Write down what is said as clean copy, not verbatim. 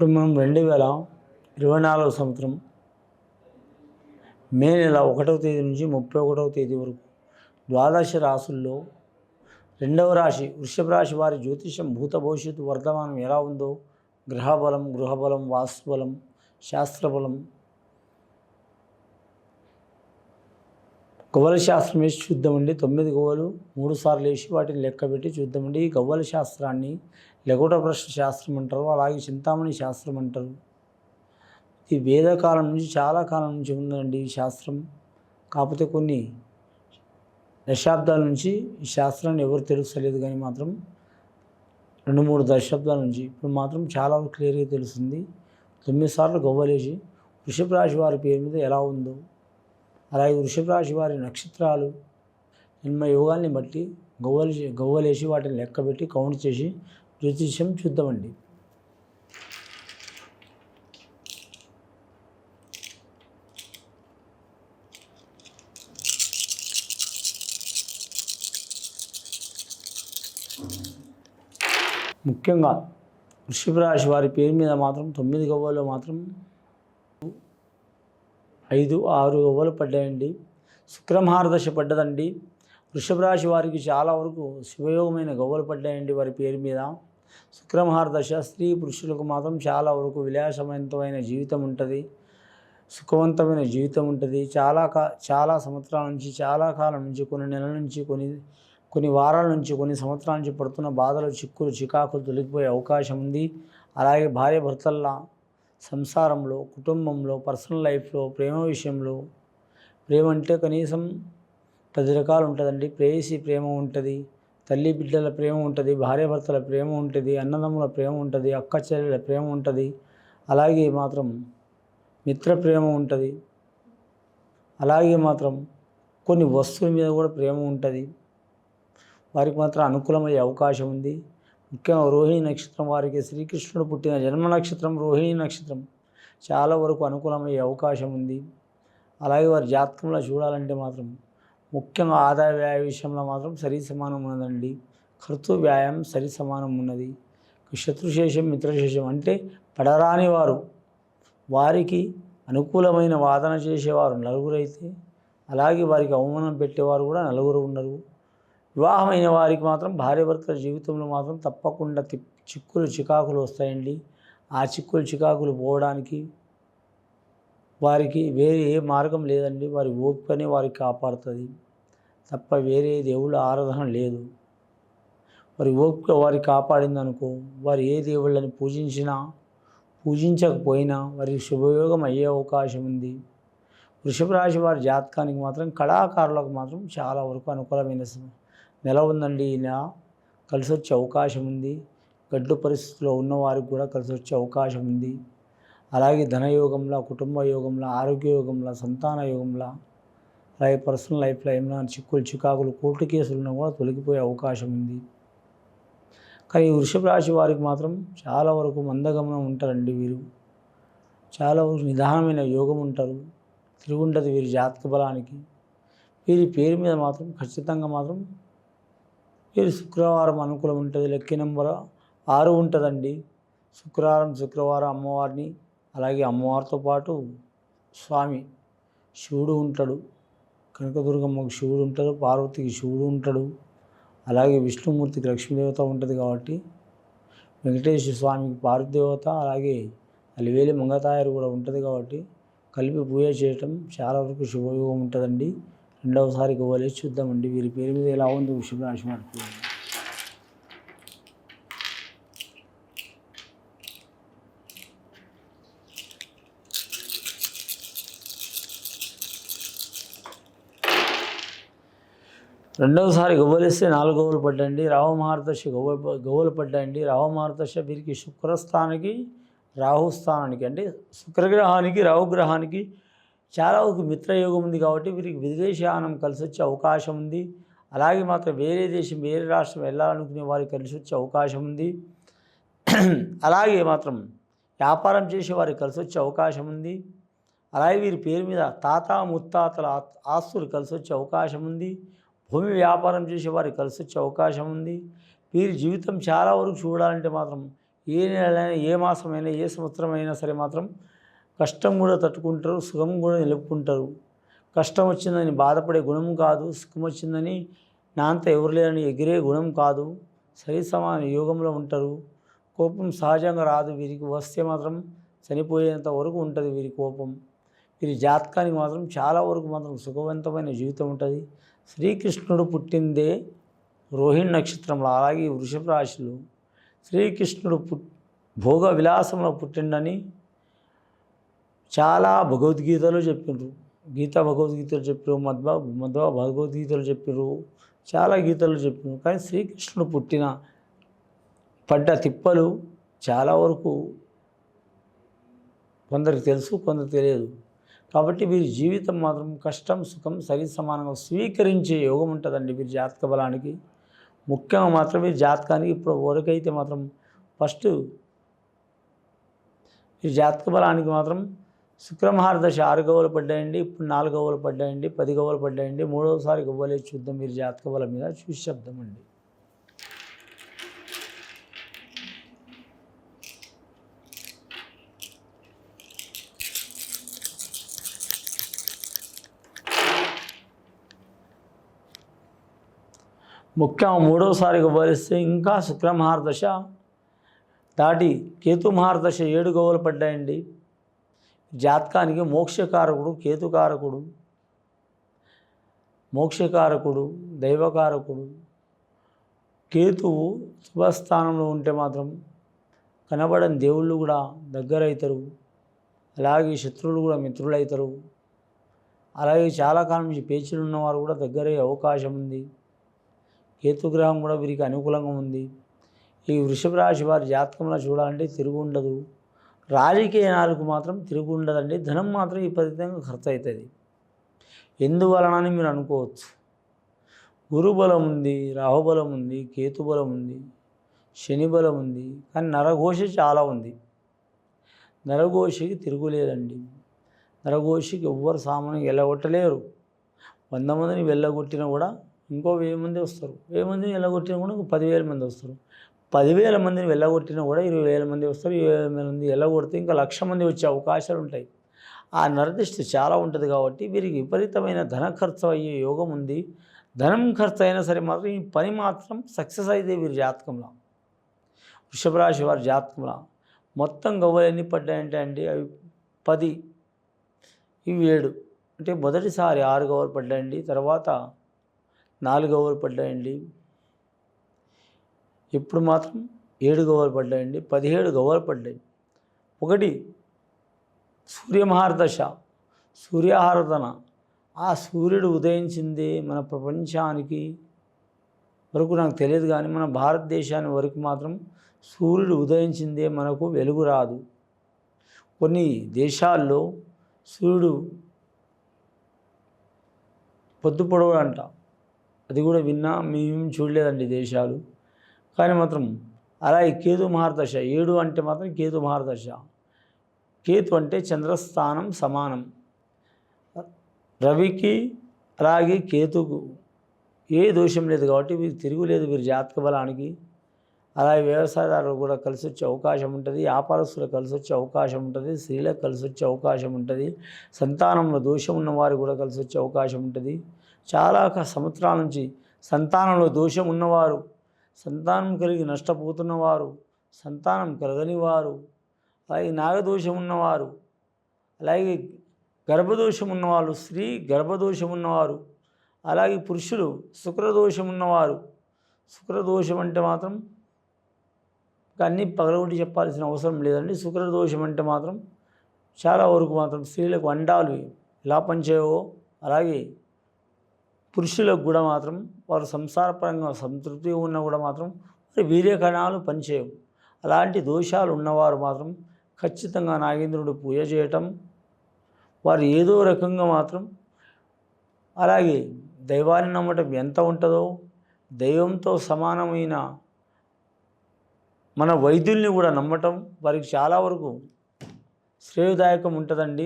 ఇప్పుడు మనం 2024 సంవత్సరం మే నెల 1వ తేదీ నుంచి 31వ తేదీ వరకు ద్వాదశ రాశుల్లో రెండవ రాశి వృషభ రాశి వారి జ్యోతిషం భూత భవిష్యత్తు వర్తమానం ఎలా ఉందో గ్రహబలం, గృహబలం, వాస్తుబలం, శాస్త్రబలం, గవ్వల శాస్త్రం వేసి చూద్దామండి. 9 గవ్వలు 3 సార్లు వేసి వాటిని లెక్కబెట్టి చూద్దామండి. ఈ గవ్వల శాస్త్రాన్ని లఘుట ప్రశ్న శాస్త్రం అంటారు, అలాగే చింతామణి శాస్త్రం అంటారు. ఈ వేదకాలం నుంచి చాలా కాలం నుంచి ఉందండి ఈ శాస్త్రం. కాకపోతే కొన్ని దశాబ్దాల నుంచి ఈ శాస్త్రాన్ని ఎవరు తెలుస్తలేదు, కానీ మాత్రం 2-3 దశాబ్దాల నుంచి ఇప్పుడు మాత్రం చాలా క్లియర్గా తెలుస్తుంది. 9 సార్లు గవ్వలేసి వృషభ రాశి వారి పేరు మీద ఎలా ఉందో, అలాగే వృషభ రాశి వారి నక్షత్రాలు జన్మ యోగాల్ని బట్టి గవ్వలేసి వాటిని లెక్కబెట్టి కౌంట్ చేసి జ్యోతిష్యం చూద్దామండి. ముఖ్యంగా వృషభ రాశి వారి పేరు మీద మాత్రం 9 గవ్వలు మాత్రం 5-6 గవ్వలు పడ్డాయండి. శుక్రమహారదశ పడ్డదండి. వృషభ రాశి వారికి చాలా వరకు శుభయోగమైన గవ్వలు పడ్డాయండి వారి పేరు మీద. శుక్రమహారదశ స్త్రీ పురుషులకు మాత్రం చాలా వరకు విలాసవంతమైన జీవితం ఉంటుంది, సుఖవంతమైన జీవితం ఉంటుంది. చాలా సంవత్సరాల నుంచి, చాలా కాలం నుంచి, కొన్ని నెలల నుంచి, కొన్ని వారాల నుంచి, కొన్ని సంవత్సరాల నుంచి పడుతున్న బాధలు, చిక్కులు, చికాకులు తొలగిపోయే అవకాశం ఉంది. అలాగే భార్య భర్తల సంసారంలో, కుటుంబంలో, పర్సనల్ లైఫ్లో, ప్రేమ విషయంలో, ప్రేమ అంటే కనీసం 10 రకాలు ఉంటుందండి. ప్రేయసి ప్రేమ ఉంటుంది, తల్లి బిడ్డల ప్రేమ ఉంటుంది, భార్య భర్తల ప్రేమ ఉంటుంది, అన్నదమ్ముల ప్రేమ ఉంటుంది, అక్క చెల్లెల ప్రేమ ఉంటుంది, అలాగే మాత్రం మిత్ర ప్రేమ ఉంటుంది, అలాగే మాత్రం కొన్ని వస్తువుల మీద కూడా ప్రేమ ఉంటుంది. వారికి మాత్రం అనుకూలమయ్యే అవకాశం ఉంది. ముఖ్యంగా రోహిణి నక్షత్రం వారికి శ్రీకృష్ణుడు పుట్టిన జన్మ నక్షత్రం రోహిణి నక్షత్రం చాలా వరకు అనుకూలమయ్యే అవకాశం ఉంది. అలాగే వారి జాతకంలో చూడాలంటే మాత్రం ముఖ్యంగా ఆదాయ వ్యయ విషయంలో మాత్రం సరి సమానం ఉన్నదండి. ఖర్చు వ్యాయామం సరి సమానం ఉన్నది. శత్రుశేషం మిత్రశేషం అంటే పడరాని వారు, వారికి అనుకూలమైన వాదన చేసేవారు నలుగురైతే, అలాగే వారికి అవమానం పెట్టేవారు కూడా నలుగురు ఉన్నారు. వివాహమైన వారికి మాత్రం భార్యాభర్తల జీవితంలో మాత్రం తప్పకుండా చిక్కులు చికాకులు వస్తాయండి. ఆ చిక్కులు చికాకులు పోవడానికి వారికి వేరే ఏ మార్గం లేదండి. వారి ఓపికనే వారికి కాపాడుతుంది తప్ప వేరే దేవుళ్ళ ఆరాధన లేదు. వారి ఓపిక వారికి కాపాడిందనుకో, వారు ఏ దేవుళ్ళని పూజించకపోయినా వారికి శుభయోగం అయ్యే అవకాశం ఉంది. వృషభ రాశి వారి జాతకానికి మాత్రం కళాకారులకు మాత్రం చాలా వరకు అనుకూలమైన నెల ఉందండి. ఈ నెల కలిసి వచ్చే అవకాశం ఉంది. గడ్డు పరిస్థితిలో ఉన్నవారికి కూడా కలిసి వచ్చే అవకాశం ఉంది. అలాగే ధనయోగంలో, కుటుంబ యోగంలో, ఆరోగ్య యోగంలో, సంతాన యోగంలో, అలాగే పర్సనల్ లైఫ్లో ఏమైనా చిక్కులు చికాకులు కోర్టు కేసులను కూడా తొలగిపోయే అవకాశం ఉంది. కానీ ఈ వృషభ రాశి వారికి మాత్రం చాలా వరకు మందగమనం ఉంటారండి. వీరు చాలా వరకు నిదానమైన యోగం ఉంటారు, తిరుగుండదు వీరి జాతక బలానికి. వీరి పేరు మీద మాత్రం ఖచ్చితంగా మాత్రం వీరి శుక్రవారం అనుకూలం ఉంటుంది. లక్కీ నెంబర్ 6 ఉంటుందండి. శుక్రవారం అమ్మవారిని, అలాగే అమ్మవారితో పాటు స్వామి శివుడు ఉంటాడు, కనకదుర్గమ్మకు శివుడు ఉంటాడు, పార్వతికి శివుడు ఉంటాడు, అలాగే విష్ణుమూర్తికి లక్ష్మీదేవత ఉంటుంది. కాబట్టి వెంకటేశ్వర స్వామికి పార్వదేవత, అలాగే అలివేలి మంగతాయారు కూడా ఉంటుంది. కాబట్టి కలిపి పూజ చేయటం చాలా వరకు శుభయోగం ఉంటుందండి. రెండవసారి గవ్వలేసి చూద్దామండి వీరి పేరు మీద ఎలా ఉంది వృషభ రాశి వారికి. రెండవసారి గవ్వలేస్తే 4 గవ్వలు పడ్డాయండి. రాహుమహారదశ గవ్వలు పడ్డాయండి. రాహుమహారదశ వీరికి శుక్రస్థానానికి, రాహుస్థానానికి అంటే శుక్రగ్రహానికి, రాహుగ్రహానికి చాలా వరకు మిత్రయోగం ఉంది. కాబట్టి వీరికి విదేశయానం కలిసి వచ్చే అవకాశం ఉంది. అలాగే మాత్రం వేరే దేశం, వేరే రాష్ట్రం వెళ్ళాలనుకునే వారికి కలిసి వచ్చే అవకాశం ఉంది. అలాగే మాత్రం వ్యాపారం చేసే వారికి కలిసి వచ్చే అవకాశం ఉంది. అలాగే వీరి పేరు మీద తాత ముత్తాతల ఆస్తులు కలిసి వచ్చే అవకాశం ఉంది. భూమి వ్యాపారం చేసే వారికి కలిసి వచ్చే అవకాశం ఉంది. వీరి జీవితం చాలా వరకు చూడాలంటే మాత్రం ఏ నెలైనా ఏ మాసమైనా ఏ సంవత్సరం అయినా సరే మాత్రం కష్టం కూడా తట్టుకుంటారు, సుఖం కూడా నిలుపుకుంటారు. కష్టం వచ్చిందని బాధపడే గుణం కాదు, సుఖం వచ్చిందని నా అంత ఎవరు లేరని ఎగిరే గుణం కాదు. సరి సమాన యోగంలో ఉంటారు. కోపం సహజంగా రాదు, వీరికి వస్తే మాత్రం చనిపోయేంత వరకు ఉంటుంది వీరి కోపం. వీరి జాతకానికి మాత్రం చాలా వరకు మాత్రం సుఖవంతమైన జీవితం ఉంటుంది. శ్రీకృష్ణుడు పుట్టిందే రోహిణి నక్షత్రంలో, అలాగే వృషభ రాశిలో శ్రీకృష్ణుడు భోగ విలాసంలో పుట్టిండని చాలా భగవద్గీతలో చెప్పినారు. గీత భగవద్గీతలు చెప్పారు, మధ్వ భగవద్గీతలు చెప్పారు, చాలా గీతలు చెప్పారు. కానీ శ్రీకృష్ణుడు పడ్డ తిప్పలు చాలా వరకు కొందరికి తెలుసు, కొందరికి తెలియదు. కాబట్టి వీరి జీవితం మాత్రం కష్టం సుఖం సరి సమానంగా స్వీకరించే యోగం ఉంటుందండి వీరి జాతక బలానికి. ముఖ్యంగా మాత్రం వీరి జాతకానికి ఇప్పుడు వరకైతే మాత్రం ఫస్ట్ వీరి జాతక బలానికి మాత్రం శుక్రమహారదశ 6 గవ్వలు పడ్డాయండి, ఇప్పుడు 4 గవ్వలు పడ్డాయండి, 10 గవ్వలు పడ్డాయండి. మూడవసారి గవ్వలే చూద్దాం వీరి జాతక బలం మీద, చూసి చెప్దామండి. ముఖ్యంగా మూడవసారి గవ్వలిస్తే ఇంకా శుక్రమహారదశ దాటి కేతు మహారదశ 7 గవ్వలు పడ్డాయండి. జాతకానికి మోక్షకారకుడు కేతుకారకుడు, మోక్షకారకుడు దైవకారకుడు. కేతువు శుభస్థానంలో ఉంటే మాత్రం కనబడని దేవుళ్ళు కూడా దగ్గరవుతారు, అలాగే శత్రువులు కూడా మిత్రులవుతారు. అలాగే చాలా కాలం నుంచి పేచీలు ఉన్నవారు కూడా దగ్గరయ్యే అవకాశం ఉంది. కేతుగ్రహం కూడా వీరికి అనుకూలంగా ఉంది. ఈ వృషభ రాశి వారి జాతకంలో చూడాలంటే తిరుగు ఉండదు. రాజకీయ నాలుగు మాత్రం తిరుగు ఉండదండి. ధనం మాత్రం విపరీతంగా ఖర్చు అవుతుంది. ఎందువలనని మీరు అనుకోవచ్చు. గురుబలం ఉంది, రాహుబలం ఉంది, కేతుబలం ఉంది, శని బలం ఉంది, కానీ నరఘోష చాలా ఉంది. నరఘోషకి తిరుగులేదండి. నరఘోషకి ఎవ్వరు సామాన్యంగా వెళ్ళగొట్టలేరు. 100 మందిని వెళ్ళగొట్టినా కూడా ఇంకో 1000 మంది వస్తారు. 1000 మందిని వెళ్ళగొట్టినా కూడా ఇంకో 10,000 మంది వస్తారు. 10,000 మందిని వెళ్ళగొట్టినా కూడా 20,000 మంది వస్తారు. 20,000 మంది వెళ్ళగొడితే ఇంకా 1,00,000 మంది వచ్చే అవకాశాలు ఉంటాయి. ఆ నరదిష్టి చాలా ఉంటుంది. కాబట్టి వీరికి విపరీతమైన ధన ఖర్చు అయ్యే యోగం ఉంది. ధనం ఖర్చు అయినా సరే మాత్రం ఈ పని మాత్రం సక్సెస్ అయితే వీరి జాతకంలో, వృషభ రాశి వారి జాతకంలో మొత్తం గవ్వలు ఎన్ని పడ్డాయంటే అండి అవి 10, ఇవి 7. అంటే మొదటిసారి 6 గవ్వలు పడ్డాయండి, తర్వాత 4 గవ్వలు పడ్డాయండి, ఇప్పుడు మాత్రం 7 గవ్వలు పడ్డాయండి, 17 గవ్వలు పడ్డాయి. ఒకటి సూర్యమహారదశ, సూర్యాహారదన. ఆ సూర్యుడు ఉదయించింది మన ప్రపంచానికి వరకు నాకు తెలియదు, కానీ మన భారతదేశానికి వరకు మాత్రం సూర్యుడు ఉదయించిందే మనకు వెలుగు రాదు. కొన్ని దేశాల్లో సూర్యుడు పొద్దు పొడవు అంట, అది కూడా విన్నా, మేము చూడలేదండి దేశాలు. కానీ మాత్రం అలాగే కేతు మహారదశ 7 అంటే మాత్రం కేతు మహారదశ. కేతు అంటే చంద్రస్థానం సమానం. రవికి అలాగే కేతుకు ఏ దోషం లేదు. కాబట్టి వీరు తిరుగులేదు వీరి జాతక బలానికి. అలాగే వ్యవసాయదారులు కూడా కలిసి వచ్చే అవకాశం ఉంటుంది, వ్యాపారస్తులకు కలిసి వచ్చే అవకాశం ఉంటుంది, స్త్రీలకు కలిసి వచ్చే అవకాశం ఉంటుంది, సంతానంలో దోషం ఉన్నవారు కూడా కలిసి వచ్చే అవకాశం ఉంటుంది. చాలా సంవత్సరాల నుంచి సంతానంలో దోషం ఉన్నవారు, సంతానం కలిగి నష్టపోతున్నవారు, సంతానం కలగని వారు, అలాగే నాగదోషం ఉన్నవారు, అలాగే గర్భదోషం ఉన్నవాళ్ళు, స్త్రీ గర్భదోషం ఉన్నవారు, అలాగే పురుషులు శుక్రదోషం ఉన్నవారు. శుక్రదోషం అంటే మాత్రం అన్నీ పగలగొట్టి చెప్పాల్సిన అవసరం లేదండి. శుక్రదోషం అంటే మాత్రం చాలా వరకు మాత్రం స్త్రీలకు అండాలు ఎలా పనిచేయవో అలాగే పురుషులకు కూడా మాత్రం వారు సంసారపరంగా సంతృప్తిగా ఉన్నా కూడా మాత్రం వీర్య కణాలు పనిచేయవు. అలాంటి దోషాలు ఉన్నవారు మాత్రం ఖచ్చితంగా నాగేంద్రుడు పూజ చేయటం, వారు ఏదో రకంగా మాత్రం అలాగే దైవాన్ని నమ్మటం ఎంత ఉంటుందో, దైవంతో సమానమైన మన వైద్యుల్ని కూడా నమ్మటం వారికి చాలా వరకు శ్రేయదాయకం ఉంటుందండి.